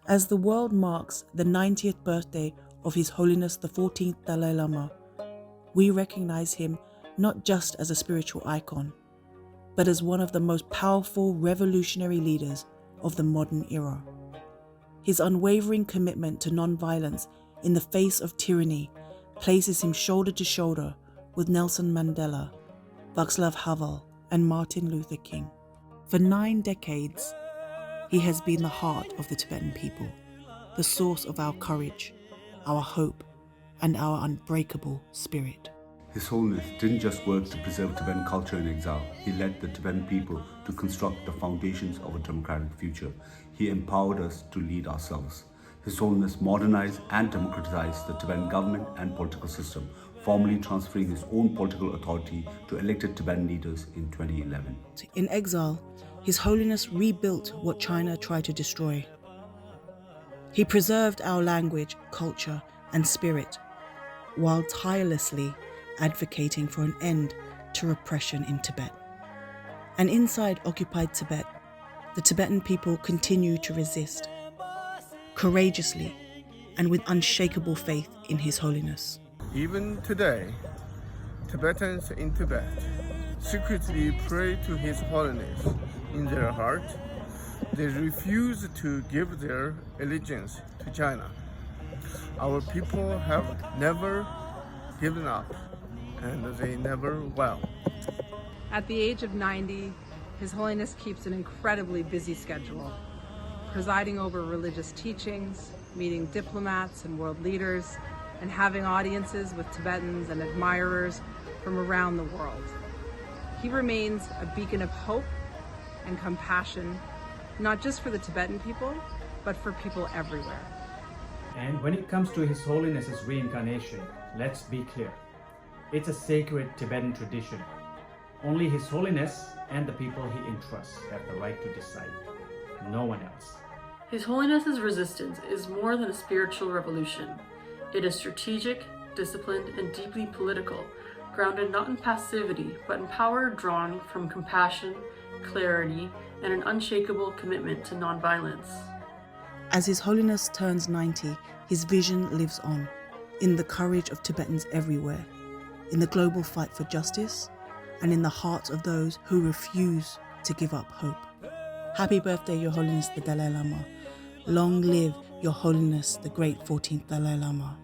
As the world marks the 90th birthday of His Holiness the 14th Dalai Lama, we recognize him not just as a spiritual icon, but as one of the most powerful revolutionary leaders of the modern era. His unwavering commitment to non-violence in the face of tyranny places him shoulder to shoulder with Nelson Mandela, Václav Havel, and Martin Luther King. For 9 decades, he has been the heart of the Tibetan people, the source of our courage, our hope, and our unbreakable spirit. His Holiness didn't just work to preserve Tibetan culture in exile, he led the Tibetan people to construct the foundations of a democratic future. He empowered us to lead ourselves. His Holiness modernized and democratized the Tibetan government and political system, formally transferring his own political authority to elected Tibetan leaders in 2011. In exile, His Holiness rebuilt what China tried to destroy. He preserved our language, culture, and spirit, while tirelessly advocating for an end to repression in Tibet. And inside occupied Tibet, the Tibetan people continue to resist, courageously and with unshakable faith in His Holiness. Even today, Tibetans in Tibet secretly pray to His Holiness in their heart. They refuse to give their allegiance to China. Our people have never given up, and they never will. At the age of 90, His Holiness keeps an incredibly busy schedule, presiding over religious teachings, meeting diplomats and world leaders, and having audiences with Tibetans and admirers from around the world. He remains a beacon of hope and compassion, not just for the Tibetan people, but for people everywhere. And when it comes to His Holiness's reincarnation, let's be clear. It's a sacred Tibetan tradition. Only His Holiness and the people he entrusts have the right to decide. No one else. His Holiness's resistance is more than a spiritual revolution. It is strategic, disciplined, and deeply political, grounded not in passivity, but in power drawn from compassion, clarity, and an unshakable commitment to nonviolence. As His Holiness turns 90, his vision lives on, in the courage of Tibetans everywhere, in the global fight for justice, and in the hearts of those who refuse to give up hope. Happy birthday, Your Holiness the Dalai Lama. Long live Your Holiness the great 14th Dalai Lama.